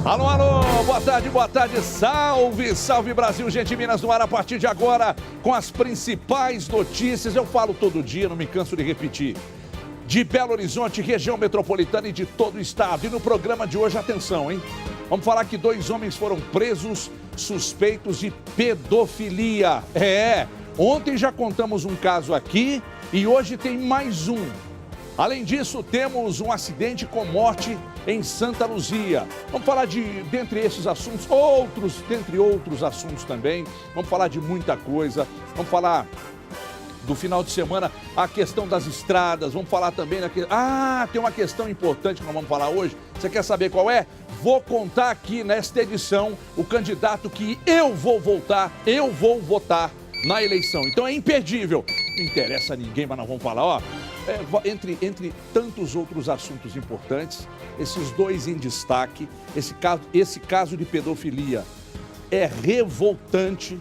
Alô, alô, boa tarde, salve, salve Brasil, gente, Minas no ar a partir de agora com as principais notícias, eu falo todo dia, não me canso de repetir, de Belo Horizonte, região metropolitana e de todo o estado. E no programa de hoje, atenção, hein? Vamos falar que 2 homens foram presos suspeitos de pedofilia. Ontem já contamos um caso aqui e hoje tem mais um. Além disso, temos um acidente com morte em Santa Luzia. Vamos falar dentre esses assuntos, dentre outros assuntos também. Vamos falar de muita coisa. Vamos falar do final de semana, a questão das estradas. Vamos falar também tem uma questão importante que nós vamos falar hoje. Você quer saber qual é? Vou contar aqui nesta edição o candidato que eu vou votar na eleição. Então é imperdível. Não interessa a ninguém, mas nós vamos falar, entre tantos outros assuntos importantes, esses 2 em destaque, esse caso de pedofilia é revoltante,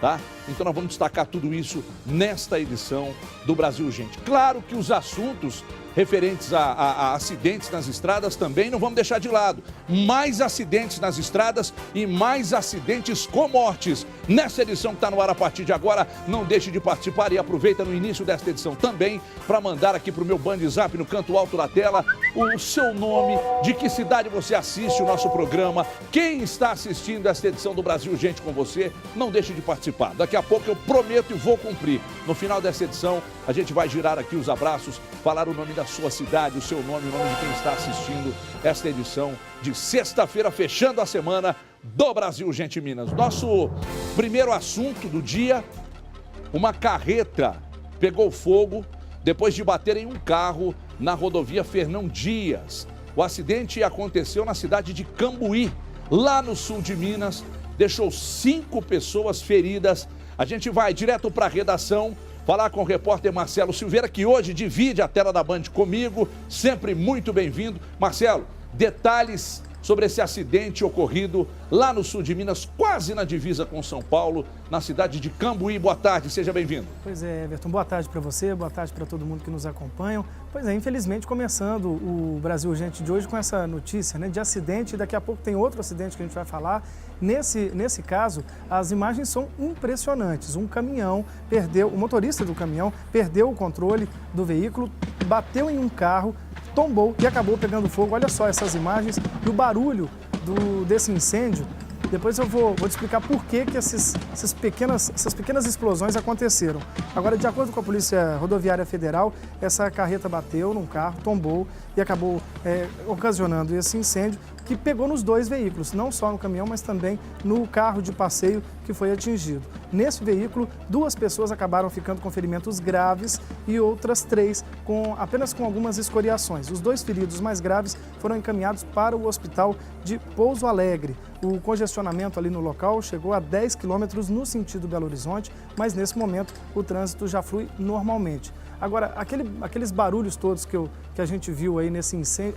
tá? Então nós vamos destacar tudo isso nesta edição do Brasil Gente. Claro que os assuntos referentes a acidentes nas estradas também não vamos deixar de lado. Mais acidentes nas estradas e mais acidentes com mortes. Nessa edição que está no ar a partir de agora, não deixe de participar e aproveita no início desta edição também para mandar aqui para o meu Bandzap no canto alto da tela o seu nome, de que cidade você assiste o nosso programa, quem está assistindo esta edição do Brasil Gente com você, não deixe de participar. Daqui a pouco eu prometo e vou cumprir. No final dessa edição, a gente vai girar aqui os abraços, falar o nome da sua cidade, o seu nome, o nome de quem está assistindo esta edição de sexta-feira, fechando a semana do Brasil Gente Minas. Nosso primeiro assunto do dia, uma carreta pegou fogo depois de bater em um carro na rodovia Fernão Dias. O acidente aconteceu na cidade de Cambuí, lá no sul de Minas, deixou 5 pessoas feridas. A gente vai direto para a redação falar com o repórter Marcelo Silveira, que hoje divide a tela da Band comigo, sempre muito bem-vindo. Marcelo, detalhes sobre esse acidente ocorrido lá no sul de Minas, quase na divisa com São Paulo, na cidade de Cambuí. Boa tarde, seja bem-vindo. Pois é, Everton, boa tarde para você, boa tarde para todo mundo que nos acompanha. Pois é, infelizmente começando o Brasil Gente de hoje com essa notícia, de acidente, daqui a pouco tem outro acidente que a gente vai falar. Nesse caso, as imagens são impressionantes. Um caminhão o motorista do caminhão perdeu o controle do veículo, bateu em um carro, tombou e acabou pegando fogo. Olha só essas imagens e o barulho desse incêndio. Depois eu vou te explicar por que essas pequenas explosões aconteceram. Agora, de acordo com a Polícia Rodoviária Federal, essa carreta bateu num carro, tombou e acabou ocasionando esse incêndio que pegou nos 2 veículos, não só no caminhão, mas também no carro de passeio que foi atingido. Nesse veículo, 2 pessoas acabaram ficando com ferimentos graves e outras 3 apenas com algumas escoriações. Os 2 feridos mais graves foram encaminhados para o hospital de Pouso Alegre. O congestionamento ali no local chegou a 10 quilômetros no sentido Belo Horizonte, mas nesse momento o trânsito já flui normalmente. Agora, aqueles barulhos todos que a gente viu aí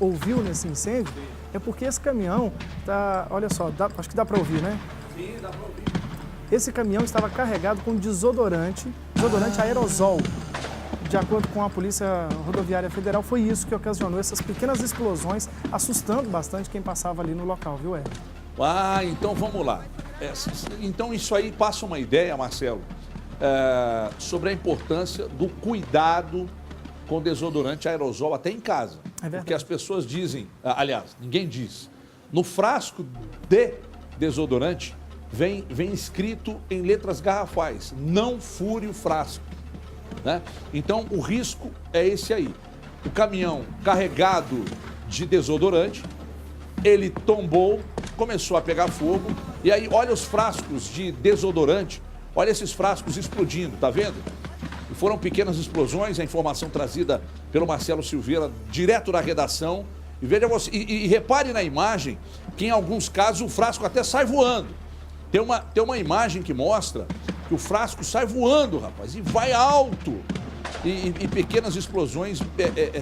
ouviu nesse incêndio, é porque esse caminhão olha só, acho que dá para ouvir, né? Sim, dá para ouvir. Esse caminhão estava carregado com desodorante aerosol. De acordo com a Polícia Rodoviária Federal, foi isso que ocasionou essas pequenas explosões, assustando bastante quem passava ali no local, viu, Ed? Então vamos lá. Então isso aí passa uma ideia, Marcelo, sobre a importância do cuidado com desodorante aerosol até em casa. É verdade. Porque as pessoas dizem, aliás, ninguém diz, no frasco de desodorante vem escrito em letras garrafais, não fure o frasco, né? Então o risco é esse aí. O caminhão carregado de desodorante, ele tombou, começou a pegar fogo, e aí olha os frascos de desodorante, olha esses frascos explodindo, tá vendo? E foram pequenas explosões, a informação trazida pelo Marcelo Silveira, direto da redação. E veja você, e repare na imagem que em alguns casos o frasco até sai voando. Tem uma imagem que mostra que o frasco sai voando, rapaz, e vai alto. E pequenas explosões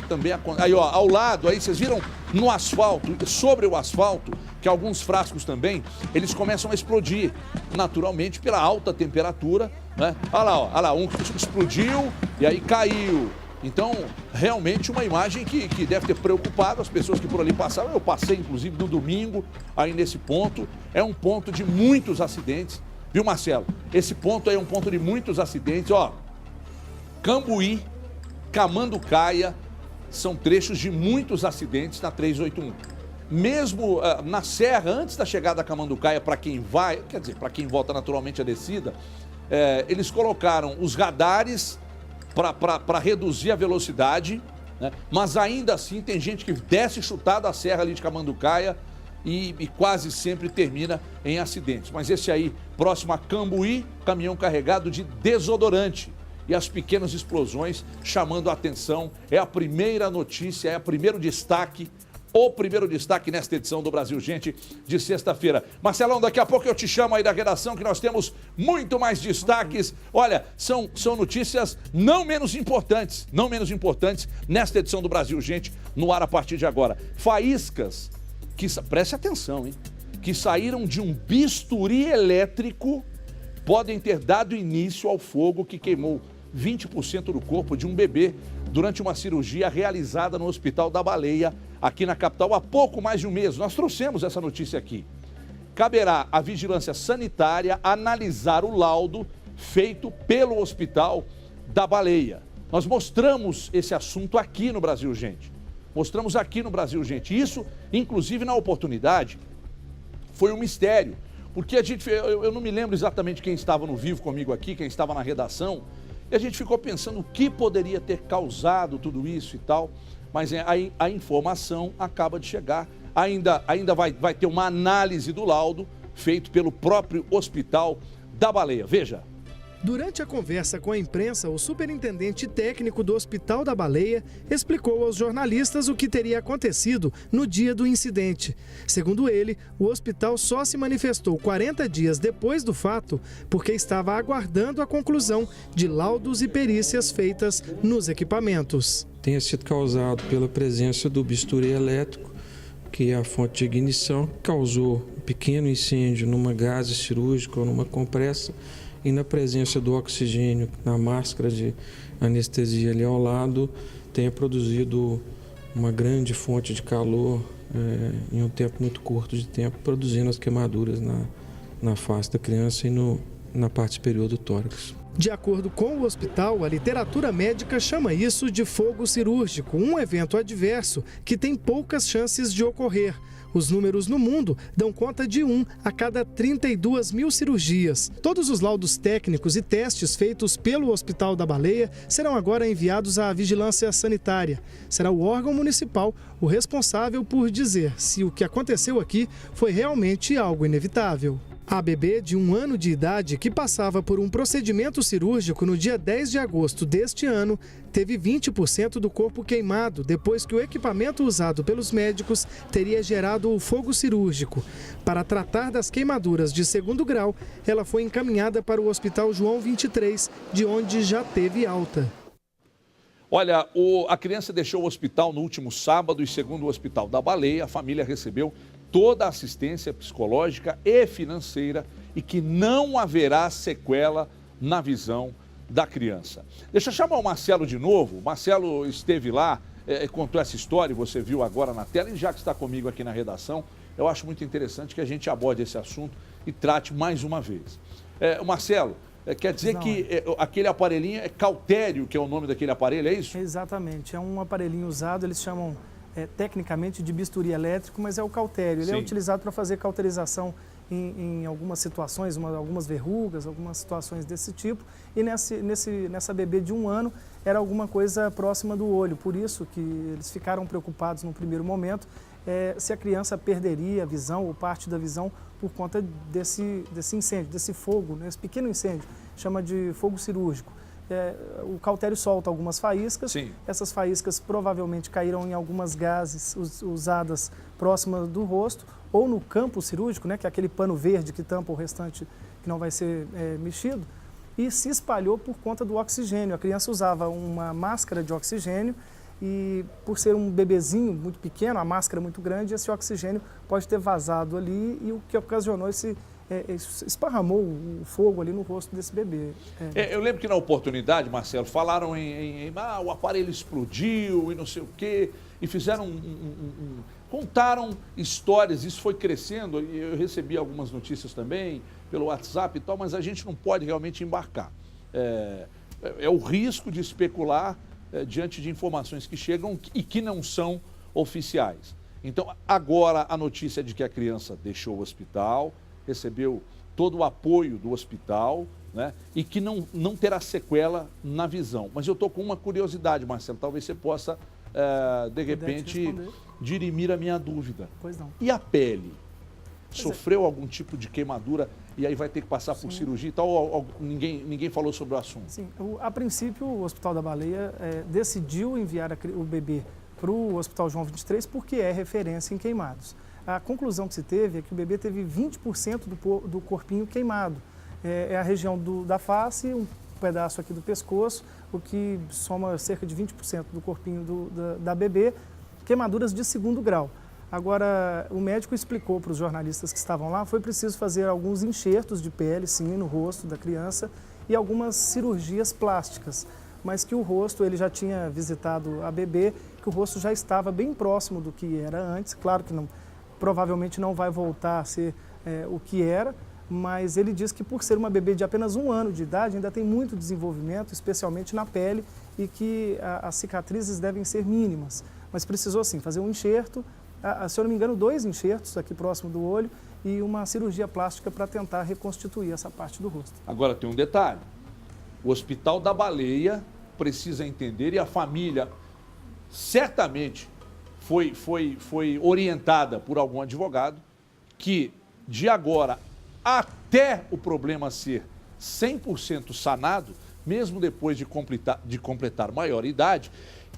também acontecem. Aí, ó, ao lado, aí vocês viram no asfalto, sobre o asfalto, que alguns frascos também, eles começam a explodir, naturalmente, pela alta temperatura, né? Olha lá, um explodiu e aí caiu. Então, realmente uma imagem que deve ter preocupado as pessoas que por ali passaram. Eu passei, inclusive, no domingo, aí nesse ponto. É um ponto de muitos acidentes. Viu, Marcelo? Esse ponto aí é um ponto de muitos acidentes. Ó, Cambuí, Camanducaia, são trechos de muitos acidentes na 381. Mesmo na serra, antes da chegada da Camanducaia, para quem vai, quer dizer, para quem volta naturalmente a descida, eles colocaram os radares para reduzir a velocidade, né? Mas ainda assim tem gente que desce chutado a serra ali de Camanducaia e quase sempre termina em acidentes. Mas esse aí, próximo a Cambuí, caminhão carregado de desodorante. E as pequenas explosões chamando a atenção. É a primeira notícia, é o primeiro destaque nesta edição do Brasil Gente de sexta-feira. Marcelão, daqui a pouco eu te chamo aí da redação, que nós temos muito mais destaques. Olha, são notícias não menos importantes nesta edição do Brasil Gente, no ar a partir de agora. Faíscas, preste atenção, hein? Que saíram de um bisturi elétrico podem ter dado início ao fogo que queimou 20% do corpo de um bebê durante uma cirurgia realizada no Hospital da Baleia, aqui na capital, há pouco mais de um mês. Nós trouxemos essa notícia aqui. Caberá à vigilância sanitária analisar o laudo feito pelo Hospital da Baleia. Nós mostramos esse assunto aqui no Brasil Gente. Isso, inclusive, na oportunidade, foi um mistério. Porque eu não me lembro exatamente quem estava no vivo comigo aqui, quem estava na redação, e a gente ficou pensando o que poderia ter causado tudo isso e tal, mas a informação acaba de chegar. Ainda vai ter uma análise do laudo feito pelo próprio Hospital da Baleia. Veja. Durante a conversa com a imprensa, o superintendente técnico do Hospital da Baleia explicou aos jornalistas o que teria acontecido no dia do incidente. Segundo ele, o hospital só se manifestou 40 dias depois do fato porque estava aguardando a conclusão de laudos e perícias feitas nos equipamentos. Tenha sido causado pela presença do bisturi elétrico, que é a fonte de ignição, que causou um pequeno incêndio numa gase cirúrgica ou numa compressa, e na presença do oxigênio na máscara de anestesia ali ao lado, tenha produzido uma grande fonte de calor em um tempo muito curto de tempo, produzindo as queimaduras na face da criança e na parte superior do tórax. De acordo com o hospital, a literatura médica chama isso de fogo cirúrgico, um evento adverso que tem poucas chances de ocorrer. Os números no mundo dão conta de 1 a cada 32 mil cirurgias. Todos os laudos técnicos e testes feitos pelo Hospital da Baleia serão agora enviados à Vigilância Sanitária. Será o órgão municipal o responsável por dizer se o que aconteceu aqui foi realmente algo inevitável. A bebê de 1 ano de idade, que passava por um procedimento cirúrgico no dia 10 de agosto deste ano, teve 20% do corpo queimado depois que o equipamento usado pelos médicos teria gerado o fogo cirúrgico. Para tratar das queimaduras de 2º grau, ela foi encaminhada para o Hospital João 23, de onde já teve alta. Olha, a criança deixou o hospital no último sábado e, segundo o Hospital da Baleia, a família recebeu toda a assistência psicológica e financeira e que não haverá sequela na visão da criança. Deixa eu chamar o Marcelo de novo. O Marcelo esteve lá, contou essa história, você viu agora na tela, e já que está comigo aqui na redação, eu acho muito interessante que a gente aborde esse assunto e trate mais uma vez. Marcelo, quer dizer que aquele aparelhinho é cautério, que é o nome daquele aparelho, é isso? Exatamente, é um aparelhinho usado, eles chamam tecnicamente de bisturi elétrico, mas é o cautério. Ele é utilizado para fazer cauterização em algumas situações, algumas verrugas, algumas situações desse tipo. E nessa bebê de 1 ano era alguma coisa próxima do olho. Por isso que eles ficaram preocupados no primeiro momento se a criança perderia a visão ou parte da visão por conta desse incêndio, desse fogo, esse pequeno incêndio, chama de fogo cirúrgico. O cautério solta algumas faíscas. Sim. Essas faíscas provavelmente caíram em algumas gases usadas próximas do rosto ou no campo cirúrgico, que é aquele pano verde que tampa o restante que não vai ser mexido, e se espalhou por conta do oxigênio. A criança usava uma máscara de oxigênio e, por ser um bebezinho muito pequeno, a máscara muito grande, esse oxigênio pode ter vazado ali e o que ocasionou esparramou o fogo ali no rosto desse bebê. Eu lembro que na oportunidade, Marcelo, falaram o aparelho explodiu e não sei o quê, e fizeram contaram histórias, isso foi crescendo, e eu recebi algumas notícias também pelo WhatsApp e tal, mas a gente não pode realmente embarcar. É o risco de especular diante de informações que chegam e que não são oficiais. Então, agora a notícia é de que a criança deixou o hospital, recebeu todo o apoio do hospital, né? E que não terá sequela na visão. Mas eu estou com uma curiosidade, Marcelo, talvez você possa, de repente, dirimir a minha dúvida. Pois não. E a pele? Sofreu algum tipo de queimadura e aí vai ter que passar por cirurgia e tal? Ou ninguém falou sobre o assunto? Sim, a princípio o Hospital da Baleia decidiu enviar o bebê para o Hospital João 23 porque é referência em queimados. A conclusão que se teve é que o bebê teve 20% do corpinho queimado. É a região da face, um pedaço aqui do pescoço, o que soma cerca de 20% do corpinho da bebê, queimaduras de 2º grau. Agora, o médico explicou para os jornalistas que estavam lá, foi preciso fazer alguns enxertos de pele, sim, no rosto da criança e algumas cirurgias plásticas, mas que o rosto, ele já tinha visitado a bebê, que o rosto já estava bem próximo do que era antes, claro que provavelmente não vai voltar a ser o que era, mas ele diz que por ser uma bebê de apenas 1 ano de idade, ainda tem muito desenvolvimento, especialmente na pele, e que as cicatrizes devem ser mínimas. Mas precisou, sim, fazer um enxerto, se eu não me engano, 2 enxertos aqui próximo do olho e uma cirurgia plástica para tentar reconstituir essa parte do rosto. Agora tem um detalhe, o Hospital da Baleia precisa entender, e a família certamente foi orientada por algum advogado, que de agora até o problema ser 100% sanado, mesmo depois de completar maior idade,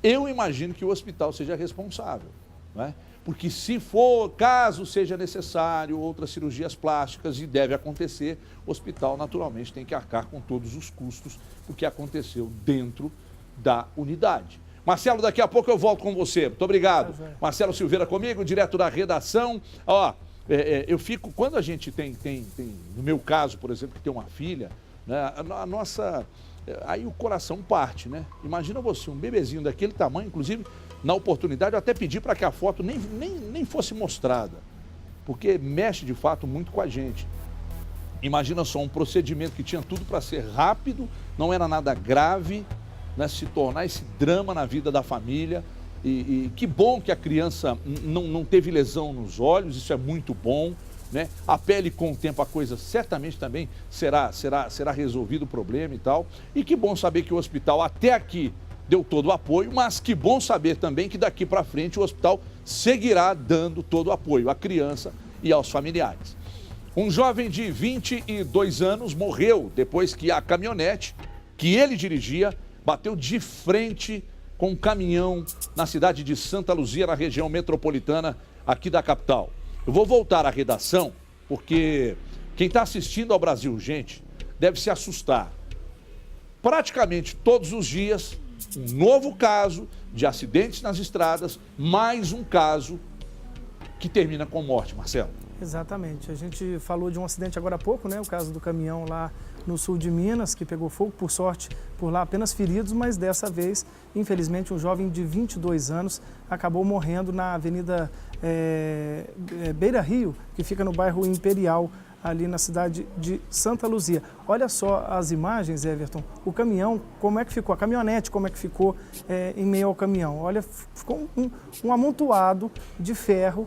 eu imagino que o hospital seja responsável, né? Porque se for, caso seja necessário, outras cirurgias plásticas, e deve acontecer, o hospital naturalmente tem que arcar com todos os custos, porque aconteceu dentro da unidade. Marcelo, daqui a pouco eu volto com você. Muito obrigado. Marcelo Silveira comigo, direto da redação. Ó, eu fico, quando a gente tem, no meu caso, por exemplo, que tem uma filha, né, a nossa, aí o coração parte, né? Imagina você, um bebezinho daquele tamanho, inclusive, na oportunidade, eu até pedi para que a foto nem fosse mostrada, porque mexe de fato muito com a gente. Imagina só, um procedimento que tinha tudo para ser rápido, não era nada grave, né, se tornar esse drama na vida da família. E que bom que a criança não teve lesão nos olhos, isso é muito bom, né? A pele, com o tempo, a coisa certamente também será resolvido o problema e tal. E que bom saber que o hospital até aqui deu todo o apoio, mas que bom saber também que daqui para frente o hospital seguirá dando todo o apoio à criança e aos familiares. Um jovem de 22 anos morreu depois que a caminhonete que ele dirigia bateu de frente com um caminhão na cidade de Santa Luzia, na região metropolitana aqui da capital. Eu vou voltar à redação, porque quem está assistindo ao Brasil Urgente deve se assustar. Praticamente todos os dias, um novo caso de acidentes nas estradas, mais um caso que termina com morte, Marcelo. Exatamente. A gente falou de um acidente agora há pouco, né? O caso do caminhão lá no sul de Minas, que pegou fogo, por sorte, por lá apenas feridos, mas dessa vez, infelizmente, um jovem de 22 anos acabou morrendo na Avenida Beira Rio, que fica no bairro Imperial, ali na cidade de Santa Luzia. Olha só as imagens, Everton, o caminhão, como é que ficou, a caminhonete, como é que ficou em meio ao caminhão. Olha, ficou um amontoado de ferro.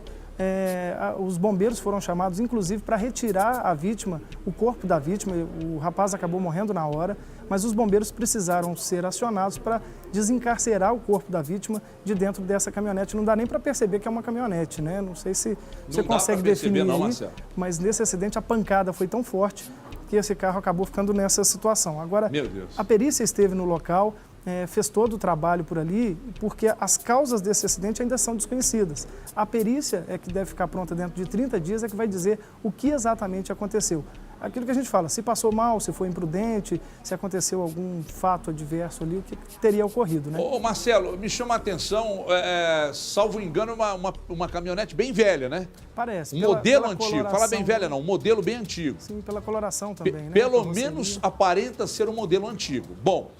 Os bombeiros foram chamados, inclusive, para retirar a vítima, o corpo da vítima. O rapaz acabou morrendo na hora, mas os bombeiros precisaram ser acionados para desencarcerar o corpo da vítima de dentro dessa caminhonete. Não dá nem para perceber que é uma caminhonete, né? Não sei se você consegue definir, mas nesse acidente a pancada foi tão forte que esse carro acabou ficando nessa situação. Agora, a perícia esteve no local, fez todo o trabalho por ali, porque as causas desse acidente ainda são desconhecidas. A perícia que deve ficar pronta dentro de 30 dias, é que vai dizer o que exatamente aconteceu. aquilo que a gente fala, se passou mal, se foi imprudente, se aconteceu algum fato adverso ali, o que teria ocorrido, né? Ô Marcelo, me chama a atenção, salvo engano, uma caminhonete bem velha, né? Parece. Um modelo antigo, fala bem velha não, um modelo bem antigo. Sim, pela coloração também, né? Pelo menos aparenta ser um modelo antigo. Bom,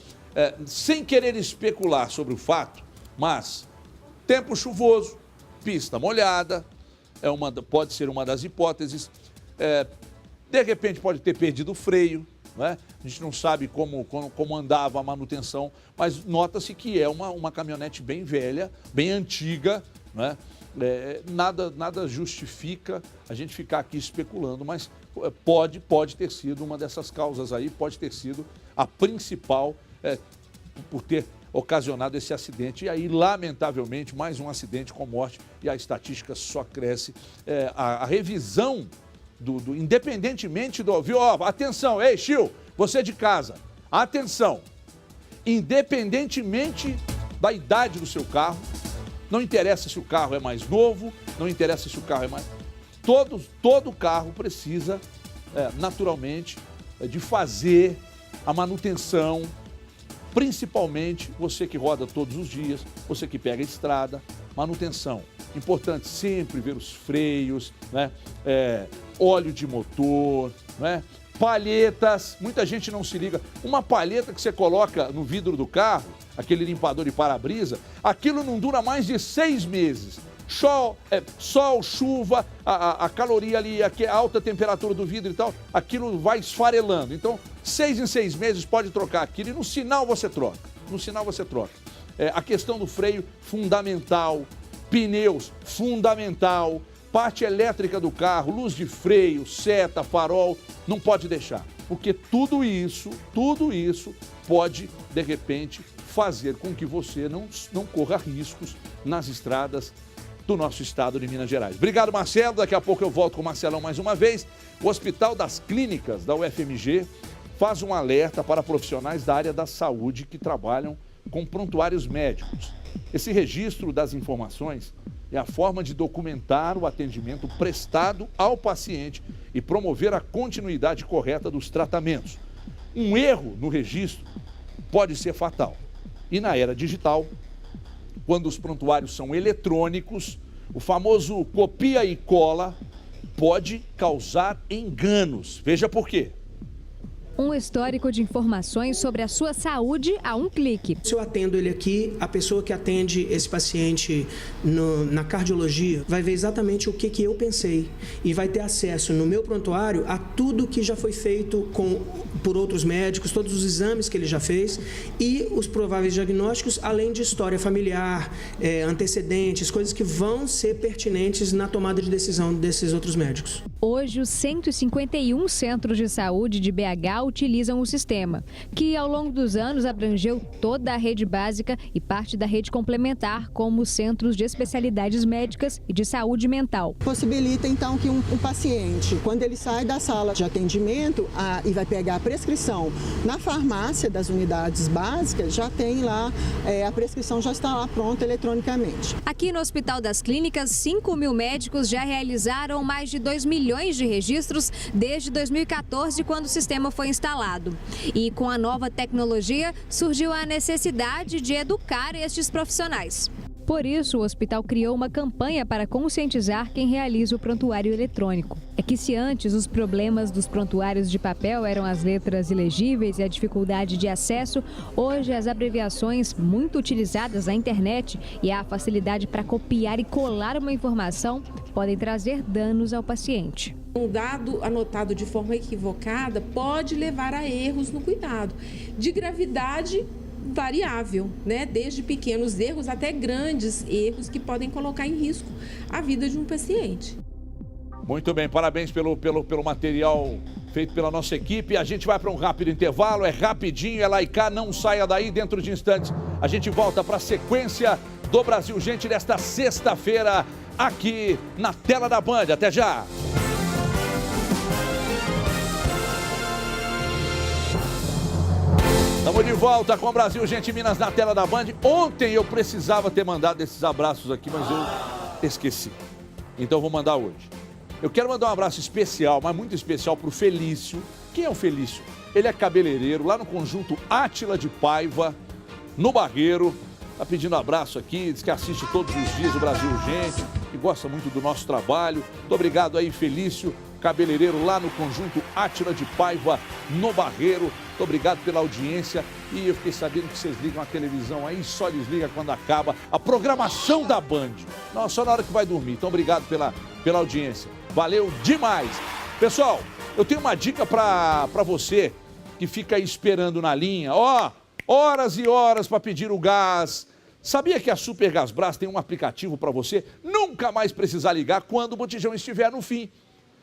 sem querer especular sobre o fato, mas tempo chuvoso, pista molhada, pode ser uma das hipóteses. De repente pode ter perdido o freio, né? A gente não sabe como andava a manutenção, mas nota-se que é uma caminhonete bem velha, bem antiga, né? Nada justifica a gente ficar aqui especulando, mas pode ter sido uma dessas causas aí, pode ter sido a principal por ter ocasionado esse acidente. E aí, lamentavelmente, mais um acidente com morte e a estatística só cresce. A revisão independentemente do... Viu? Ó, atenção, ei, Chiu, você de casa, atenção. Independentemente da idade do seu carro, não interessa se o carro é mais novo, não interessa se o carro é mais... Todo carro precisa, naturalmente, de fazer a manutenção, principalmente você que roda todos os dias, você que pega a estrada, manutenção. Importante sempre ver os freios, né? Óleo de motor, né? Palhetas, muita gente não se liga. Uma palheta que você coloca no vidro do carro, aquele limpador de para-brisa, aquilo não dura mais de 6 meses. Sol, chuva, a caloria ali, a alta temperatura do vidro e tal, aquilo vai esfarelando. Então, 6 em 6 meses pode trocar aquilo e no sinal você troca. A questão do freio, fundamental. Pneus, fundamental. Parte elétrica do carro, luz de freio, seta, farol, não pode deixar. Porque tudo isso pode, de repente, fazer com que você não corra riscos nas estradas do nosso estado de Minas Gerais. Obrigado, Marcelo. Daqui a pouco eu volto com o Marcelão mais uma vez. O Hospital das Clínicas da UFMG faz um alerta para profissionais da área da saúde que trabalham com prontuários médicos. Esse registro das informações é a forma de documentar o atendimento prestado ao paciente e promover a continuidade correta dos tratamentos. Um erro no registro pode ser fatal. E na era digital, quando os prontuários são eletrônicos, o famoso copia e cola pode causar enganos. Veja por quê. Um histórico de informações sobre a sua saúde a um clique. Se eu atendo ele aqui, a pessoa que atende esse paciente na cardiologia vai ver exatamente o que eu pensei e vai ter acesso no meu prontuário a tudo que já foi feito por outros médicos, todos os exames que ele já fez e os prováveis diagnósticos, além de história familiar, antecedentes, coisas que vão ser pertinentes na tomada de decisão desses outros médicos. Hoje, os 151 centros de saúde de BH utilizam o sistema, que ao longo dos anos abrangeu toda a rede básica e parte da rede complementar, como os centros de especialidades médicas e de saúde mental. Possibilita então que um paciente, quando ele sai da sala de atendimento e vai pegar a prescrição na farmácia das unidades básicas, já tem lá, a prescrição já está lá pronta eletronicamente. Aqui no Hospital das Clínicas, 5.000 médicos já realizaram mais de 2 milhões de registros desde 2014, quando o sistema foi instalado. E com a nova tecnologia, surgiu a necessidade de educar estes profissionais. Por isso, o hospital criou uma campanha para conscientizar quem realiza o prontuário eletrônico. É que se antes os problemas dos prontuários de papel eram as letras ilegíveis e a dificuldade de acesso, hoje as abreviações muito utilizadas na internet e a facilidade para copiar e colar uma informação podem trazer danos ao paciente. Um dado anotado de forma equivocada pode levar a erros no cuidado, de gravidade variável, né? Desde pequenos erros até grandes erros que podem colocar em risco a vida de um paciente. Muito bem, parabéns pelo material feito pela nossa equipe. A gente vai para um rápido intervalo, é rapidinho, é lá e cá, não saia daí. Dentro de instantes a gente volta para a sequência do Brasil Gente desta sexta-feira aqui na tela da Band. Até já! Estamos de volta com o Brasil Gente Minas na tela da Band. Ontem eu precisava ter mandado esses abraços aqui, mas eu esqueci. Então vou mandar hoje. Eu quero mandar um abraço especial, mas muito especial, para o Felício. Quem é o Felício? Ele é cabeleireiro lá no conjunto Átila de Paiva, no Barreiro. Está pedindo abraço aqui, diz que assiste todos os dias o Brasil Urgente, que gosta muito do nosso trabalho. Muito obrigado aí, Felício, cabeleireiro lá no conjunto Átila de Paiva, no Barreiro. Muito obrigado pela audiência. E eu fiquei sabendo que vocês ligam a televisão aí, só desliga quando acaba a programação da Band. Não, só na hora que vai dormir. Então, obrigado pela audiência. Valeu demais. Pessoal, eu tenho uma dica para você que fica aí esperando na linha. Horas e horas para pedir o gás. Sabia que a Super Gasbras tem um aplicativo para você nunca mais precisar ligar quando o botijão estiver no fim?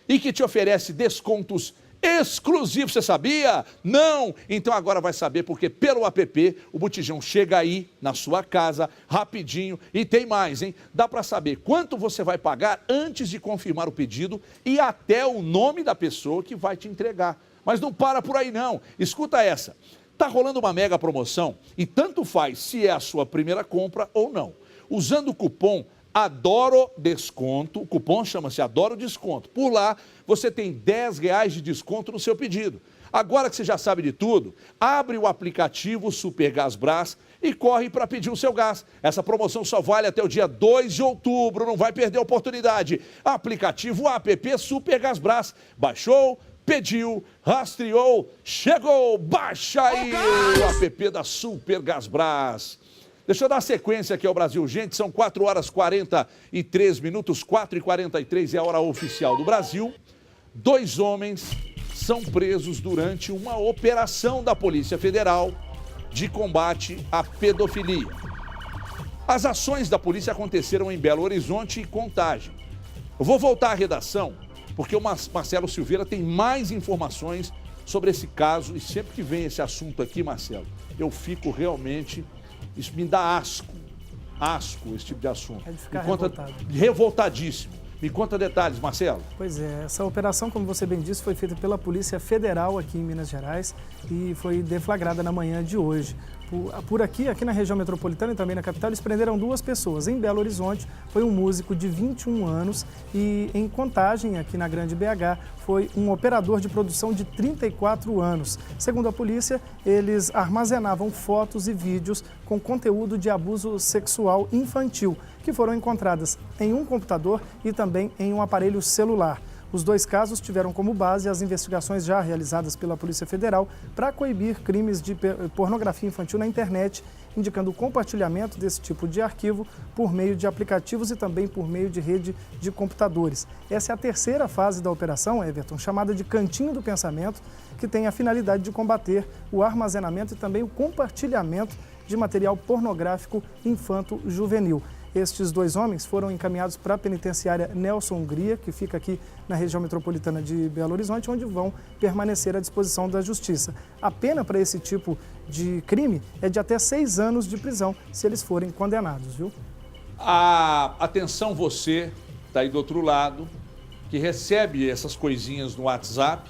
E que te oferece descontos exclusivos, você sabia? Não! Então agora vai saber, porque pelo app o botijão chega aí na sua casa rapidinho. E tem mais, hein? Dá para saber quanto você vai pagar antes de confirmar o pedido e até o nome da pessoa que vai te entregar. Mas não para por aí não. Escuta essa. Tá rolando uma mega promoção e tanto faz se é a sua primeira compra ou não. Usando o cupom Adoro Desconto, o cupom chama-se Adoro Desconto. Por lá, você tem R$10 de desconto no seu pedido. Agora que você já sabe de tudo, abre o aplicativo Super Gasbras e corre para pedir o seu gás. Essa promoção só vale até o dia 2 de outubro, não vai perder a oportunidade. Aplicativo app Super Gasbras. Baixou, pediu, rastreou, chegou, baixa aí o app da Super Gasbras. Deixa eu dar sequência aqui ao Brasil Urgente, são 4 horas 43 minutos, 4h43 é a hora oficial do Brasil. 2 homens são presos durante uma operação da Polícia Federal de combate à pedofilia. As ações da polícia aconteceram em Belo Horizonte e Contagem. Eu vou voltar à redação, porque o Marcelo Silveira tem mais informações sobre esse caso e sempre que vem esse assunto aqui, Marcelo, eu fico realmente... Isso me dá asco esse tipo de assunto. É de ficar revoltado. Revoltadíssimo. Me conta detalhes, Marcelo. Pois é, essa operação, como você bem disse, foi feita pela Polícia Federal aqui em Minas Gerais e foi deflagrada na manhã de hoje. Por aqui na região metropolitana e também na capital, eles prenderam 2 pessoas. Em Belo Horizonte, foi um músico de 21 anos e em Contagem, aqui na Grande BH, foi um operador de produção de 34 anos. Segundo a polícia, eles armazenavam fotos e vídeos com conteúdo de abuso sexual infantil, que foram encontradas em um computador e também em um aparelho celular. Os 2 casos tiveram como base as investigações já realizadas pela Polícia Federal para coibir crimes de pornografia infantil na internet, indicando o compartilhamento desse tipo de arquivo por meio de aplicativos e também por meio de rede de computadores. Essa é a 3ª fase da operação, Everton, chamada de Cantinho do Pensamento, que tem a finalidade de combater o armazenamento e também o compartilhamento de material pornográfico infanto-juvenil. Estes 2 homens foram encaminhados para a penitenciária Nelson Hungria, que fica aqui na região metropolitana de Belo Horizonte, onde vão permanecer à disposição da Justiça. A pena para esse tipo de crime é de até 6 anos de prisão, se eles forem condenados, viu? Atenção você, está aí do outro lado, que recebe essas coisinhas no WhatsApp.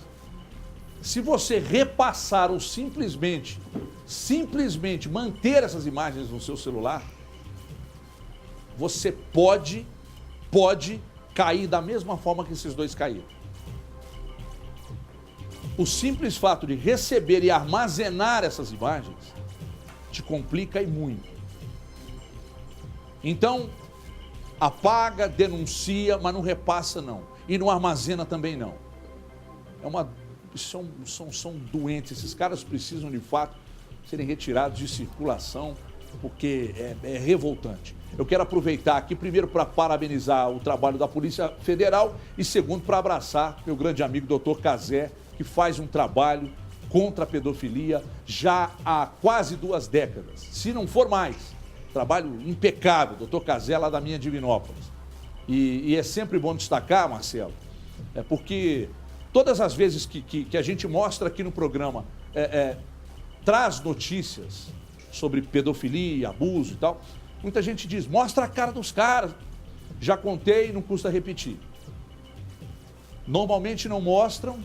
Se você repassar ou simplesmente manter essas imagens no seu celular, você pode cair da mesma forma que esses 2 caíram. O simples fato de receber e armazenar essas imagens te complica e muito. Então, apaga, denuncia, mas não repassa não. E não armazena também não. São doentes, esses caras precisam de fato serem retirados de circulação, porque é revoltante. Eu quero aproveitar aqui, primeiro, para parabenizar o trabalho da Polícia Federal e, segundo, para abraçar meu grande amigo, Dr. Cazé, que faz um trabalho contra a pedofilia já há quase 2 décadas, se não for mais. Trabalho impecável, Dr. Cazé, lá da minha Divinópolis. E é sempre bom destacar, Marcelo, porque todas as vezes que a gente mostra aqui no programa, traz notícias sobre pedofilia, abuso e tal, muita gente diz, mostra a cara dos caras. Já contei, não custa repetir. Normalmente não mostram,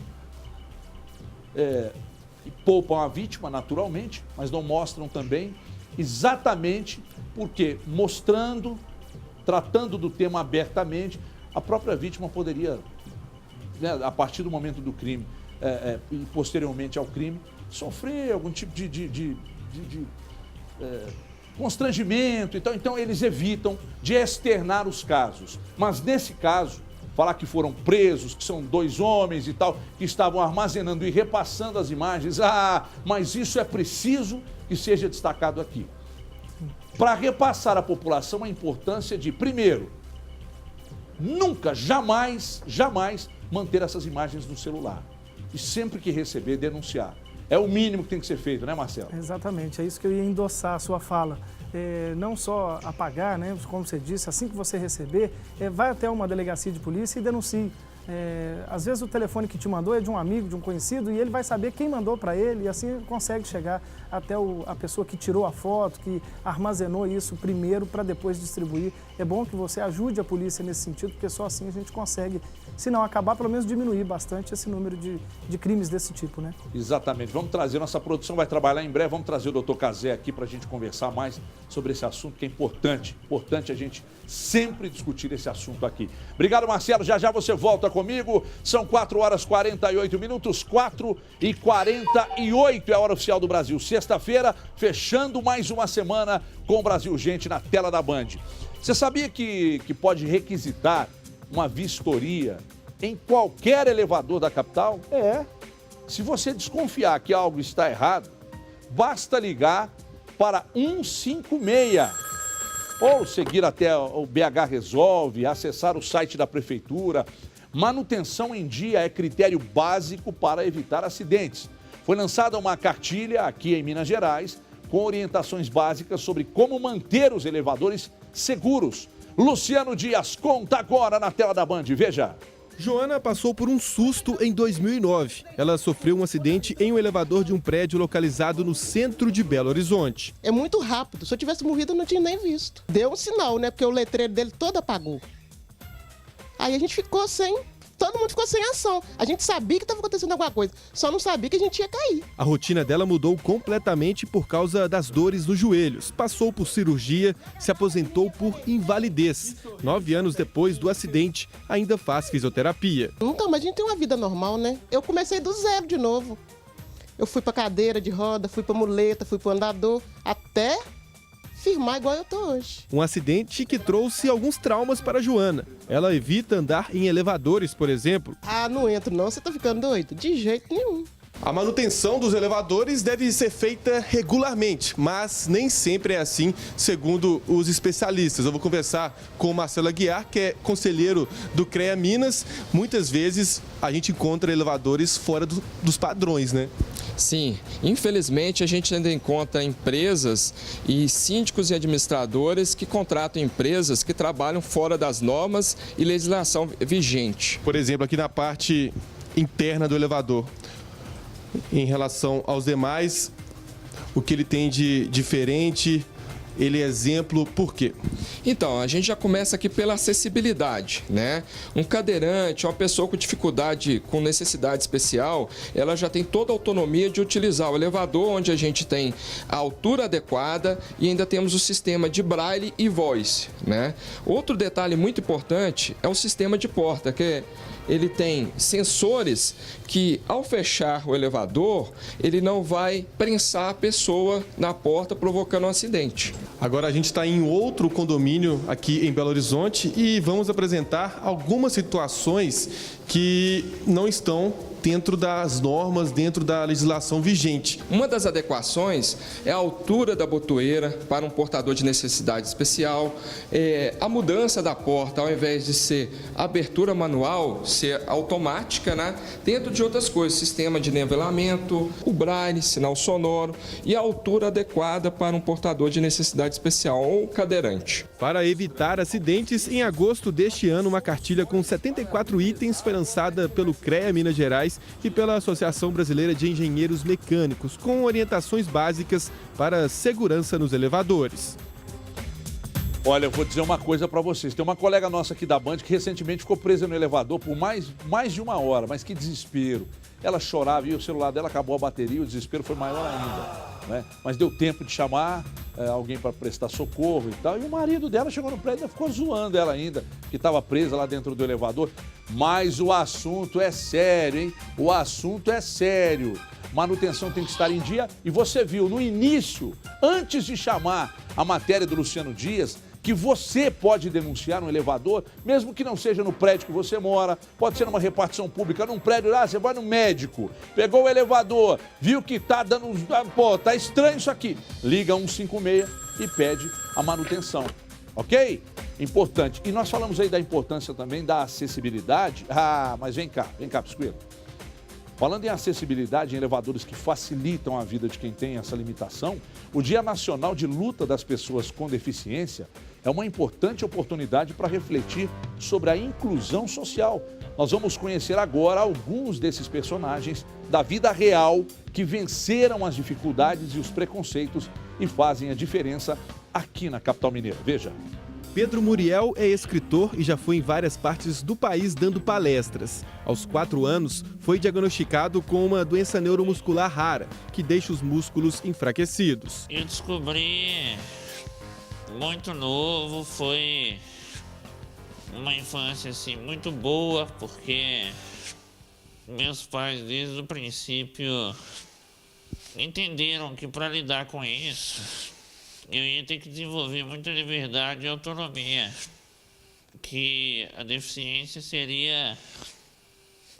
e poupam a vítima naturalmente, mas não mostram também exatamente porque mostrando, tratando do tema abertamente, a própria vítima poderia né, a partir do momento do crime e posteriormente ao crime, sofrer algum tipo de constrangimento. Então eles evitam de externar os casos. Mas nesse caso, falar que foram presos, que são 2 homens e tal, que estavam armazenando e repassando as imagens, mas isso é preciso que seja destacado aqui. Para repassar à população a importância de, primeiro, nunca, jamais manter essas imagens no celular. E sempre que receber, denunciar. É o mínimo que tem que ser feito, né, Marcelo? Exatamente, é isso que eu ia endossar a sua fala. Não só apagar, né, como você disse, assim que você receber, vai até uma delegacia de polícia e denuncie. Às vezes o telefone que te mandou é de um amigo, de um conhecido, e ele vai saber quem mandou para ele, e assim consegue chegar até a pessoa que tirou a foto, que armazenou isso primeiro para depois distribuir. É bom que você ajude a polícia nesse sentido, porque só assim a gente consegue, se não acabar, pelo menos diminuir bastante esse número de crimes desse tipo, né? Exatamente. Vamos trazer, nossa produção vai trabalhar em breve, vamos trazer o doutor Cazé aqui para a gente conversar mais sobre esse assunto, que é importante a gente sempre discutir esse assunto aqui. Obrigado, Marcelo. Já você volta comigo. São 4h48, 4h48 é a hora oficial do Brasil. Sexta-feira, fechando mais uma semana com o Brasil Gente na tela da Band. Você sabia que pode requisitar uma vistoria em qualquer elevador da capital? Se você desconfiar que algo está errado, basta ligar para 156. Ou seguir até o BH Resolve, acessar o site da Prefeitura. Manutenção em dia é critério básico para evitar acidentes. Foi lançada uma cartilha aqui em Minas Gerais com orientações básicas sobre como manter os elevadores seguros. Luciano Dias conta agora na tela da Band, veja. Joana passou por um susto em 2009. Ela sofreu um acidente em um elevador de um prédio localizado no centro de Belo Horizonte. É muito rápido. Se eu tivesse morrido, eu não tinha nem visto. Deu um sinal, né? Porque o letreiro dele todo apagou. Aí a gente ficou todo mundo ficou sem ação. A gente sabia que estava acontecendo alguma coisa, só não sabia que a gente ia cair. A rotina dela mudou completamente por causa das dores nos joelhos. Passou por cirurgia, se aposentou por invalidez. 9 anos depois do acidente, ainda faz fisioterapia. Nunca mais a gente tem uma vida normal, né? Eu comecei do zero de novo. Eu fui para cadeira de roda, fui para muleta, fui para andador, até firmar igual eu tô hoje. Um acidente que trouxe alguns traumas para Joana. Ela evita andar em elevadores, por exemplo. Não entro não, você tá ficando doido? De jeito nenhum. A manutenção dos elevadores deve ser feita regularmente, mas nem sempre é assim, segundo os especialistas. Eu vou conversar com o Marcelo Aguiar, que é conselheiro do CREA Minas. Muitas vezes a gente encontra elevadores fora dos padrões, né? Sim, infelizmente a gente ainda encontra empresas e síndicos e administradores que contratam empresas que trabalham fora das normas e legislação vigente. Por exemplo, aqui na parte interna do elevador, em relação aos demais, o que ele tem de diferente, ele é exemplo, por quê? Então, a gente já começa aqui pela acessibilidade, né? Um cadeirante, uma pessoa com dificuldade, com necessidade especial, ela já tem toda a autonomia de utilizar o elevador, onde a gente tem a altura adequada e ainda temos o sistema de braille e voice, né? Outro detalhe muito importante é o sistema de porta, que ele tem sensores que, ao fechar o elevador, ele não vai prensar a pessoa na porta, provocando um acidente. Agora a gente está em outro condomínio aqui em Belo Horizonte e vamos apresentar algumas situações que não estão dentro das normas, dentro da legislação vigente. Uma das adequações é a altura da botoeira para um portador de necessidade especial, a mudança da porta, ao invés de ser abertura manual, ser automática, né? Dentro de outras coisas, sistema de nivelamento, o braille, sinal sonoro e a altura adequada para um portador de necessidade especial ou cadeirante. Para evitar acidentes, em agosto deste ano, uma cartilha com 74 itens foi lançada pelo CREA Minas Gerais e pela Associação Brasileira de Engenheiros Mecânicos, com orientações básicas para segurança nos elevadores. Olha, eu vou dizer uma coisa para vocês. Tem uma colega nossa aqui da Band que recentemente ficou presa no elevador por mais de 1 hora, mas que desespero. Ela chorava e o celular dela acabou a bateria, o desespero foi maior ainda. né? Mas deu tempo de chamar alguém para prestar socorro e tal. E o marido dela chegou no prédio e ficou zoando ela ainda, que estava presa lá dentro do elevador. Mas o assunto é sério, hein? O assunto é sério. Manutenção tem que estar em dia. E você viu no início, antes de chamar a matéria do Luciano Dias, que você pode denunciar no elevador, mesmo que não seja no prédio que você mora, pode ser numa repartição pública, num prédio lá, você vai no médico, pegou o elevador, viu que tá dando uns... Pô, tá estranho isso aqui. Liga 156 e pede a manutenção, ok? Importante. E nós falamos aí da importância também da acessibilidade. Ah, mas vem cá, Pisqueiro. Falando em acessibilidade em elevadores que facilitam a vida de quem tem essa limitação, o Dia Nacional de Luta das Pessoas com Deficiência é uma importante oportunidade para refletir sobre a inclusão social. Nós vamos conhecer agora alguns desses personagens da vida real que venceram as dificuldades e os preconceitos e fazem a diferença aqui na capital mineira. Veja. Pedro Muriel é escritor e já foi em várias partes do país dando palestras. Aos 4 anos, foi diagnosticado com uma doença neuromuscular rara, que deixa os músculos enfraquecidos. Eu descobri muito novo, foi uma infância assim, muito boa, porque meus pais desde o princípio entenderam que para lidar com isso eu ia ter que desenvolver muita liberdade e autonomia, que a deficiência seria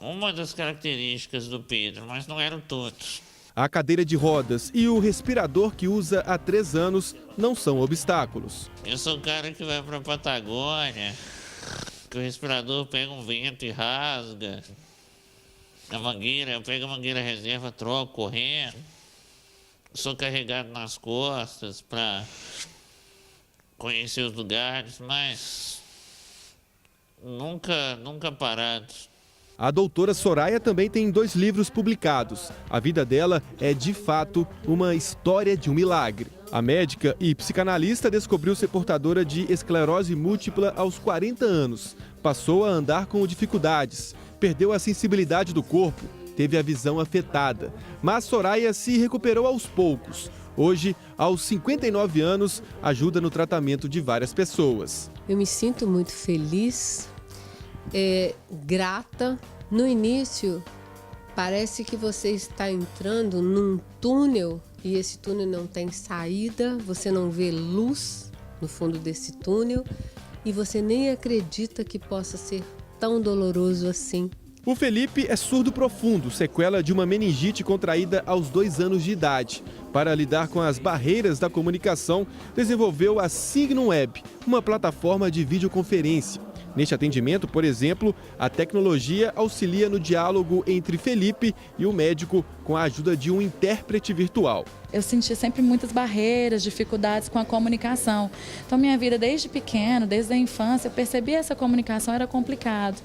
uma das características do Pedro, mas não eram todos. A cadeira de rodas e o respirador que usa há 3 anos não são obstáculos. Eu sou o cara que vai para a Patagônia, que o respirador pega um vento e rasga. A mangueira, eu pego a mangueira reserva, troco correndo. Sou carregado nas costas para conhecer os lugares, mas nunca parado. A doutora Soraya também tem 2 livros publicados. A vida dela é, de fato, uma história de um milagre. A médica e psicanalista descobriu ser portadora de esclerose múltipla aos 40 anos. Passou a andar com dificuldades, perdeu a sensibilidade do corpo, teve a visão afetada. Mas Soraya se recuperou aos poucos. Hoje, aos 59 anos, ajuda no tratamento de várias pessoas. Eu me sinto muito feliz, grata. No início, parece que você está entrando num túnel e esse túnel não tem saída, você não vê luz no fundo desse túnel e você nem acredita que possa ser tão doloroso assim. O Felipe é surdo profundo, sequela de uma meningite contraída aos 2 anos de idade. Para lidar com as barreiras da comunicação, desenvolveu a Signum Web, uma plataforma de videoconferência. Neste atendimento, por exemplo, a tecnologia auxilia no diálogo entre Felipe e o médico com a ajuda de um intérprete virtual. Eu senti sempre muitas barreiras, dificuldades com a comunicação. Então, minha vida desde pequeno, desde a infância, eu percebi que essa comunicação era complicado.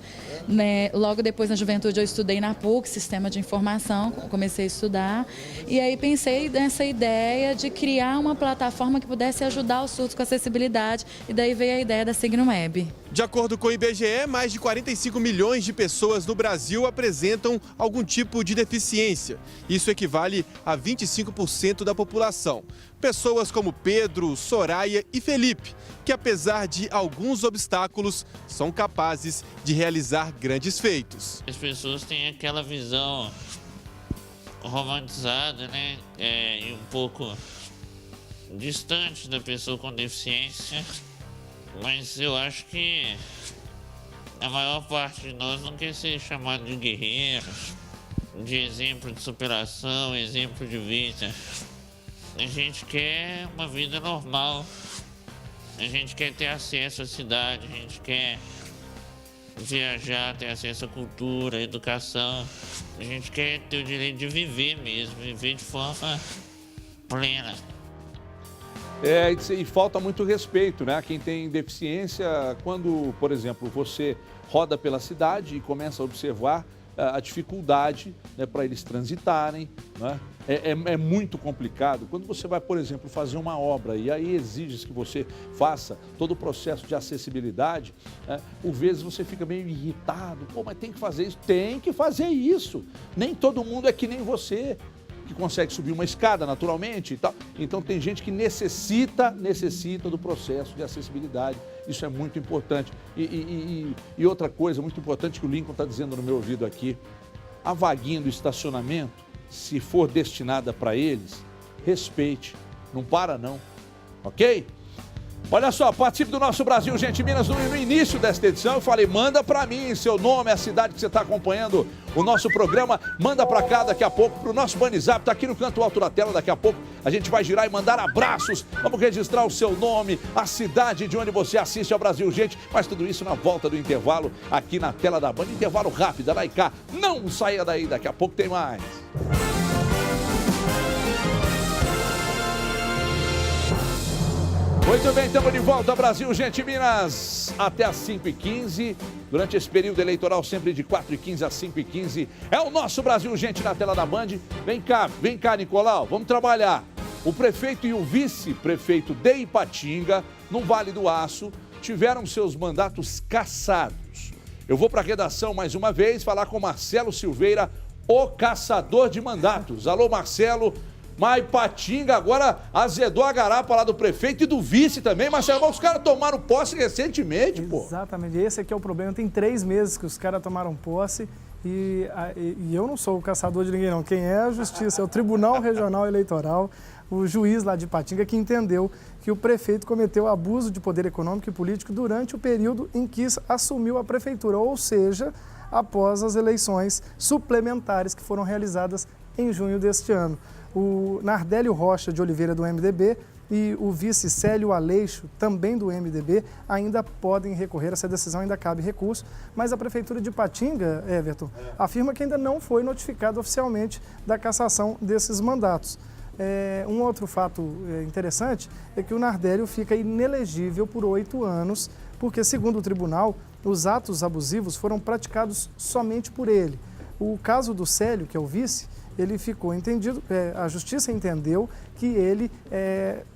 Logo depois, na juventude, eu estudei na PUC, Sistema de Informação, comecei a estudar. E aí pensei nessa ideia de criar uma plataforma que pudesse ajudar os surdos com acessibilidade. E daí veio a ideia da Signum Web. De acordo com o IBGE, mais de 45 milhões de pessoas no Brasil apresentam algum tipo de deficiência. Isso equivale a 25% da população. Pessoas como Pedro, Soraya e Felipe, que apesar de alguns obstáculos, são capazes de realizar grandes feitos. As pessoas têm aquela visão romantizada, né? E um pouco distante da pessoa com deficiência. Mas eu acho que a maior parte de nós não quer ser chamado de guerreiros, de exemplo de superação, exemplo de vida. A gente quer uma vida normal, a gente quer ter acesso à cidade, a gente quer viajar, ter acesso à cultura, à educação. A gente quer ter o direito de viver mesmo, viver de forma plena. E falta muito respeito, né? Quem tem deficiência, quando, por exemplo, você roda pela cidade e começa a observar a dificuldade, né, para eles transitarem, né? É muito complicado. Quando você vai, por exemplo, fazer uma obra e aí exige que você faça todo o processo de acessibilidade, né, por vezes você fica meio irritado. Pô, mas tem que fazer isso? Tem que fazer isso. Nem todo mundo é que nem você. que consegue subir uma escada naturalmente e tal. Então tem gente que necessita do processo de acessibilidade. Isso é muito importante. E outra coisa muito importante que o Lincoln está dizendo no meu ouvido aqui, a vaguinha do estacionamento, se for destinada para eles, respeite, não para não, ok? Olha só, participe do nosso Brasil, gente, Minas, no início desta edição eu falei, manda para mim seu nome, a cidade que você está acompanhando o nosso programa, manda para cá daqui a pouco, para o nosso Banizap, tá aqui no canto alto da tela, daqui a pouco a gente vai girar e mandar abraços, vamos registrar o seu nome, a cidade de onde você assiste ao Brasil, gente, mas tudo isso na volta do intervalo, aqui na tela da Band, intervalo rápido, lá e cá, não saia daí, daqui a pouco tem mais. Muito bem, estamos de volta, Brasil, gente, Minas, até às 5h15, durante esse período eleitoral, sempre de 4h15 às 5h15, é o nosso Brasil, gente, na tela da Band. Vem cá, Nicolau, vamos trabalhar. O prefeito e o vice-prefeito de Ipatinga, no Vale do Aço, tiveram seus mandatos cassados. Eu vou para a redação mais uma vez falar com Marcelo Silveira, o caçador de mandatos. Alô, Marcelo. Mas Ipatinga agora azedou a garapa lá do prefeito e do vice também. Marcelo, os caras tomaram posse recentemente, pô. Exatamente, esse aqui é o problema. Tem 3 meses que os caras tomaram posse e eu não sou o caçador de ninguém, não. Quem é a justiça? É o Tribunal Regional Eleitoral, o juiz lá de Ipatinga que entendeu que o prefeito cometeu abuso de poder econômico e político durante o período em que assumiu a prefeitura, ou seja, após as eleições suplementares que foram realizadas em junho deste ano. O Nardélio Rocha de Oliveira, do MDB, e o vice Célio Aleixo, também do MDB, ainda podem recorrer. Essa decisão ainda cabe recurso, mas a Prefeitura de Ipatinga, Everton, afirma que ainda não foi notificada oficialmente da cassação desses mandatos. Um outro fato interessante é que o Nardélio fica inelegível por 8 anos, porque, segundo o tribunal, os atos abusivos foram praticados somente por ele. O caso do Célio, que é o vice, ele ficou entendido, a justiça entendeu que ele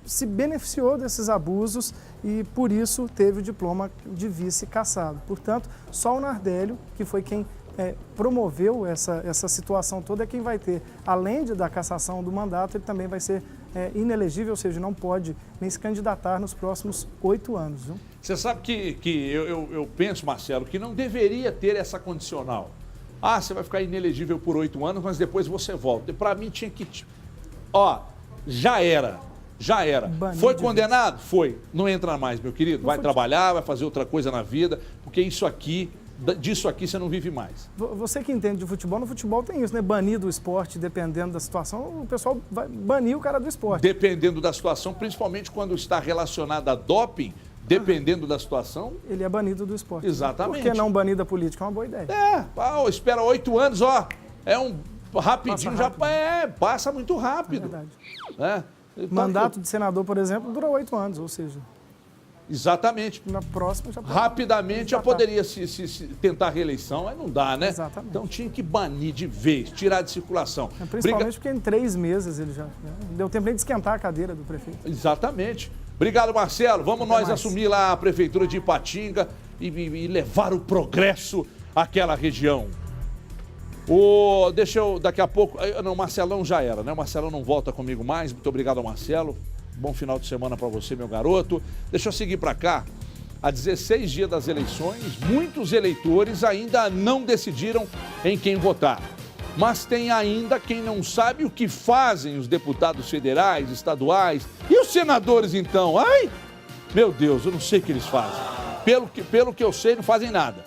se beneficiou desses abusos e, por isso, teve o diploma de vice cassado. Portanto, só o Nardélio, que foi quem promoveu essa situação toda, é quem vai ter, além da cassação do mandato, ele também vai ser inelegível, ou seja, não pode nem se candidatar nos próximos 8 anos. Viu? Você sabe que eu penso, Marcelo, que não deveria ter essa condicional. Ah, você vai ficar inelegível por 8 anos, mas depois você volta. Para mim tinha que... já era. Banido. Foi condenado? Foi. Não entra mais, meu querido. Vai trabalhar, vai fazer outra coisa na vida, porque disso aqui você não vive mais. Você que entende de futebol, no futebol tem isso, né? Banir do esporte, dependendo da situação, o pessoal vai banir o cara do esporte. Dependendo da situação, principalmente quando está relacionado a doping, dependendo da situação... Ele é banido do esporte. Exatamente. Por que não banir da política? É uma boa ideia. Espera 8 anos, rapidinho, passa muito rápido. É verdade. Mandato de senador, por exemplo, dura 8 anos, ou seja... Exatamente. Na próxima já pode... Rapidamente já poderia se tentar a reeleição, mas não dá, né? Exatamente. Então tinha que banir de vez, tirar de circulação. Principalmente porque em 3 meses ele já... Não deu tempo nem de esquentar a cadeira do prefeito. Exatamente. Obrigado, Marcelo. Vamos nós assumir lá a prefeitura de Ipatinga e levar o progresso àquela região. Deixa eu, daqui a pouco... Não, Marcelão já era, né? O Marcelão não volta comigo mais. Muito obrigado ao Marcelo. Bom final de semana para você, meu garoto. Deixa eu seguir para cá. Há 16 dias das eleições, muitos eleitores ainda não decidiram em quem votar. Mas tem ainda quem não sabe o que fazem os deputados federais, estaduais e os senadores, então. Ai, meu Deus, eu não sei o que eles fazem. Pelo que eu sei, não fazem nada.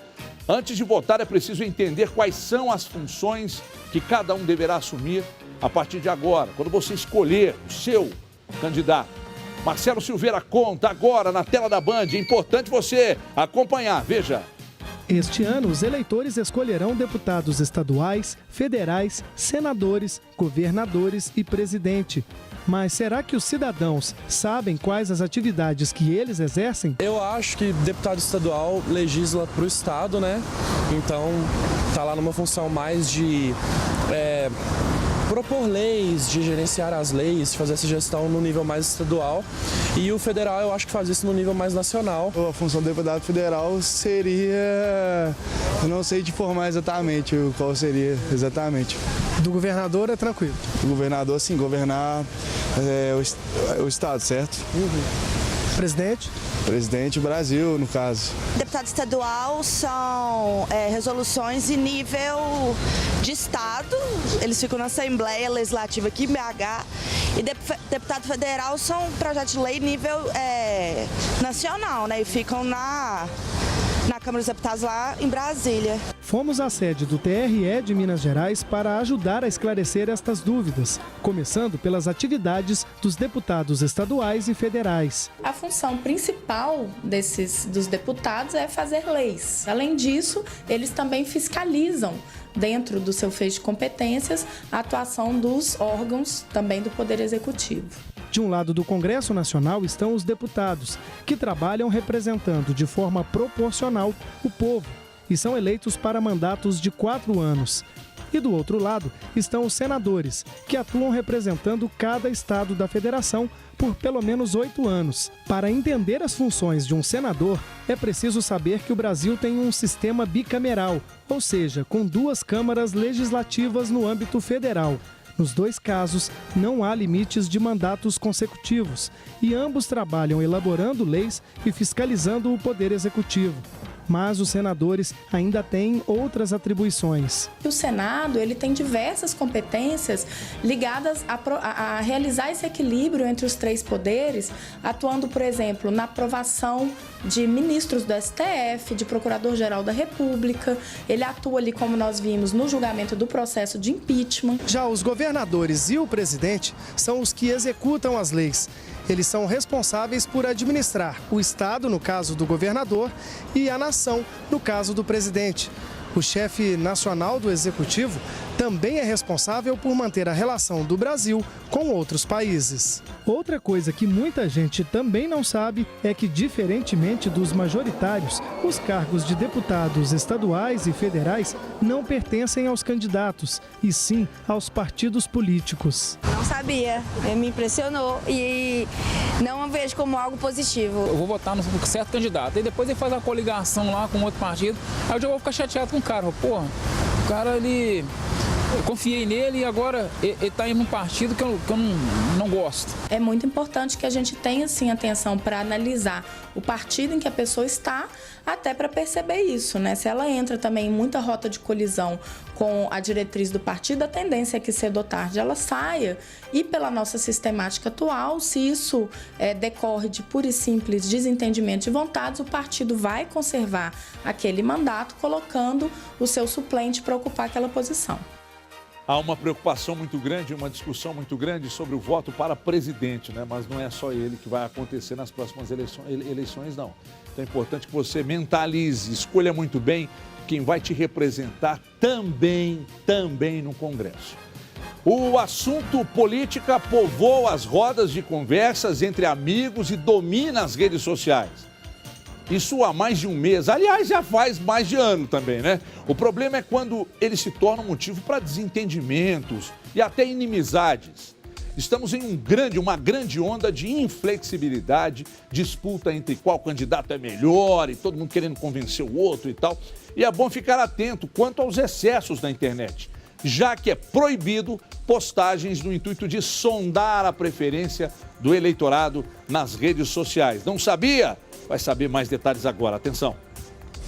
Antes de votar, é preciso entender quais são as funções que cada um deverá assumir a partir de agora, quando você escolher o seu candidato. Marcelo Silveira conta agora na tela da Band. É importante você acompanhar. Veja. Este ano, os eleitores escolherão deputados estaduais, federais, senadores, governadores e presidente. Mas será que os cidadãos sabem quais as atividades que eles exercem? Eu acho que deputado estadual legisla para o estado, né? Então, tá lá numa função mais de propor leis, de gerenciar as leis, fazer essa gestão no nível mais estadual. E o federal, eu acho que faz isso no nível mais nacional. A função do deputado federal seria, eu não sei te informar exatamente qual seria exatamente. Do governador é tranquilo? Do governador, sim, governar o estado, certo? Presidente? Presidente do Brasil, no caso. Deputado estadual são resoluções em nível de estado, eles ficam na Assembleia Legislativa aqui em BH, e deputado federal são projetos de lei nível nacional, né? E ficam na Câmara dos Deputados lá em Brasília. Fomos à sede do TRE de Minas Gerais para ajudar a esclarecer estas dúvidas, começando pelas atividades dos deputados estaduais e federais. A função principal dos deputados é fazer leis. Além disso, eles também fiscalizam, dentro do seu feixe de competências, a atuação dos órgãos também do Poder Executivo. De um lado do Congresso Nacional estão os deputados, que trabalham representando de forma proporcional o povo e são eleitos para mandatos de 4 anos. E do outro lado estão os senadores, que atuam representando cada estado da federação por pelo menos 8 anos. Para entender as funções de um senador, é preciso saber que o Brasil tem um sistema bicameral, ou seja, com 2 câmaras legislativas no âmbito federal. Nos 2 casos, não há limites de mandatos consecutivos e ambos trabalham elaborando leis e fiscalizando o Poder Executivo. Mas os senadores ainda têm outras atribuições. O Senado ele tem diversas competências ligadas a realizar esse equilíbrio entre os 3 poderes, atuando, por exemplo, na aprovação de ministros do STF, de Procurador-Geral da República. Ele atua ali, como nós vimos, no julgamento do processo de impeachment. Já os governadores e o presidente são os que executam as leis. Eles são responsáveis por administrar o Estado, no caso do governador, e a nação, no caso do presidente. O chefe nacional do Executivo também é responsável por manter a relação do Brasil com outros países. Outra coisa que muita gente também não sabe é que, diferentemente dos majoritários, os cargos de deputados estaduais e federais não pertencem aos candidatos, e sim aos partidos políticos. Não sabia, me impressionou e não vejo como algo positivo. Eu vou votar no certo candidato, e depois ele faz uma coligação lá com outro partido, aí eu já vou ficar chateado com o cara. Porra, o cara, eu confiei nele e agora ele está indo num partido que eu não gosto. É muito importante que a gente tenha, sim, atenção para analisar o partido em que a pessoa está, até para perceber isso, né? Se ela entra também em muita rota de colisão com a diretriz do partido, a tendência é que cedo ou tarde ela saia. E pela nossa sistemática atual, se isso decorre de puro e simples desentendimento de vontades, o partido vai conservar aquele mandato, colocando o seu suplente para ocupar aquela posição. Há uma preocupação muito grande, uma discussão muito grande sobre o voto para presidente, né? Mas não é só ele que vai acontecer nas próximas eleições, não. Então é importante que você mentalize, escolha muito bem quem vai te representar também no Congresso. O assunto política povoa as rodas de conversas entre amigos e domina as redes sociais. Isso há mais de um mês, aliás, já faz mais de ano também, né? O problema é quando ele se torna um motivo para desentendimentos e até inimizades. Estamos em uma grande onda de inflexibilidade, disputa entre qual candidato é melhor e todo mundo querendo convencer o outro e tal. E é bom ficar atento quanto aos excessos na internet, já que é proibido postagens no intuito de sondar a preferência do eleitorado nas redes sociais. Não sabia? Vai saber mais detalhes agora. Atenção.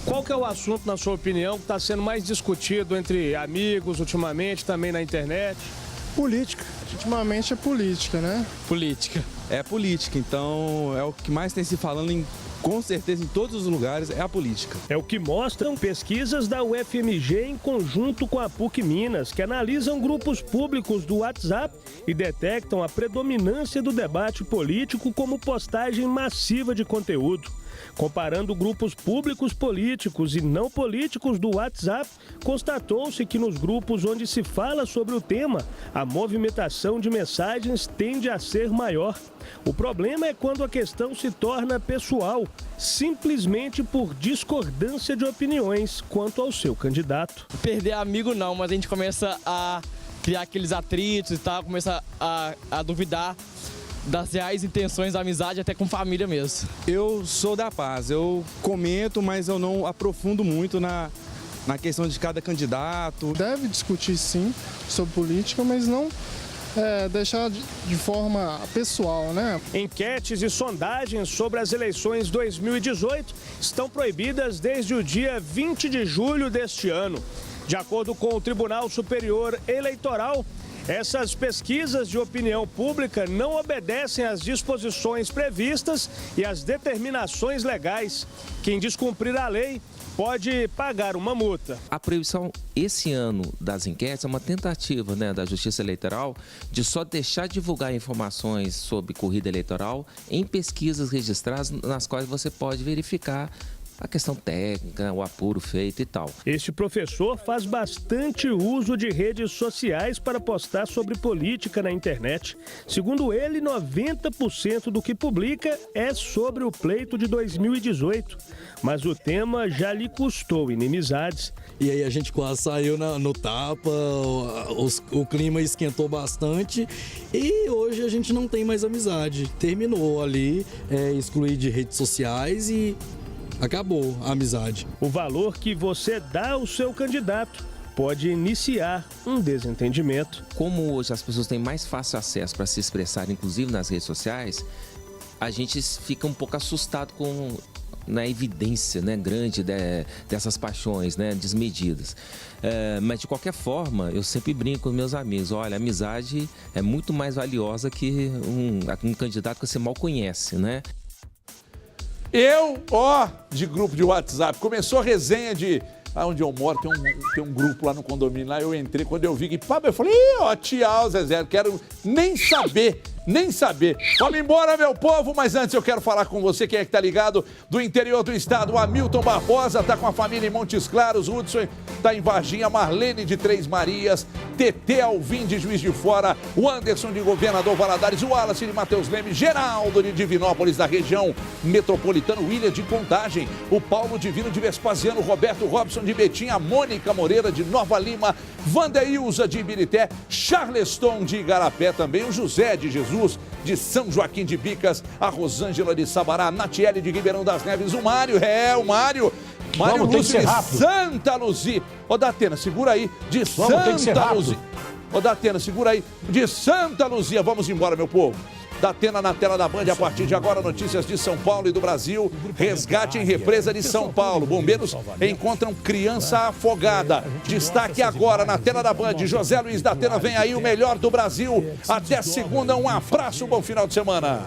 Qual que é o assunto, na sua opinião, que está sendo mais discutido entre amigos ultimamente, também na internet? Política. Ultimamente é política, né? Política. É política, então é o que mais tem se falando com certeza em todos os lugares, é a política. É o que mostram pesquisas da UFMG em conjunto com a PUC Minas, que analisam grupos públicos do WhatsApp e detectam a predominância do debate político como postagem massiva de conteúdo. Comparando grupos públicos políticos e não políticos do WhatsApp, constatou-se que nos grupos onde se fala sobre o tema, a movimentação de mensagens tende a ser maior. O problema é quando a questão se torna pessoal, simplesmente por discordância de opiniões quanto ao seu candidato. Perder amigo não, mas a gente começa a criar aqueles atritos e tal, começar a duvidar das reais intenções da amizade, até com família mesmo. Eu sou da paz, eu comento, mas eu não aprofundo muito na questão de cada candidato. Deve discutir sim sobre política, mas não deixar de forma pessoal, né? Enquetes e sondagens sobre as eleições 2018 estão proibidas desde o dia 20 de julho deste ano. De acordo com o Tribunal Superior Eleitoral, essas pesquisas de opinião pública não obedecem às disposições previstas e às determinações legais. Quem descumprir a lei pode pagar uma multa. A proibição esse ano das enquetes é uma tentativa, né, da Justiça Eleitoral de só deixar divulgar informações sobre corrida eleitoral em pesquisas registradas nas quais você pode verificar a questão técnica, o apuro feito e tal. Este professor faz bastante uso de redes sociais para postar sobre política na internet. Segundo ele, 90% do que publica é sobre o pleito de 2018. Mas o tema já lhe custou inimizades. E aí a gente quase saiu no tapa, o clima esquentou bastante e hoje a gente não tem mais amizade. Terminou ali, excluir de redes sociais e acabou a amizade. O valor que você dá ao seu candidato pode iniciar um desentendimento. Como hoje as pessoas têm mais fácil acesso para se expressar, inclusive nas redes sociais, a gente fica um pouco assustado com a evidência, né, grande dessas paixões, né, desmedidas. Mas de qualquer forma, eu sempre brinco com meus amigos, olha, a amizade é muito mais valiosa que um candidato que você mal conhece, né? De grupo de WhatsApp, começou a resenha de onde eu moro, tem um grupo lá no condomínio, lá eu entrei, quando eu vi que, eu falei, tchau, Zezé, quero nem saber. Vamos embora, meu povo, mas antes eu quero falar com você, quem é que tá ligado do interior do estado, o Hamilton Barbosa tá com a família em Montes Claros, o Hudson tá em Varginha, Marlene de Três Marias, TT Alvim de Juiz de Fora, o Anderson de Governador Valadares, o Wallace de Mateus Leme, Geraldo de Divinópolis da região metropolitana, William de Contagem, o Paulo Divino de Vespasiano, Roberto Robson de Betim, a Mônica Moreira de Nova Lima, Vandeilza de Ibirité, Charleston de Igarapé também, o José de Jesus de São Joaquim de Bicas, a Rosângela de Sabará, a Natiele de Ribeirão das Neves, o Mário Lúcio de Santa Luzia. Ô, Datena, segura aí, de Santa Luzia. Ô, Datena, segura aí, de Santa Luzia. Vamos embora, meu povo. Datena na tela da Band, a partir de agora, notícias de São Paulo e do Brasil. Resgate em represa de São Paulo. Bombeiros encontram criança afogada. Destaque agora na tela da Band. José Luiz Datena, vem aí o melhor do Brasil. Até segunda, um abraço, bom final de semana.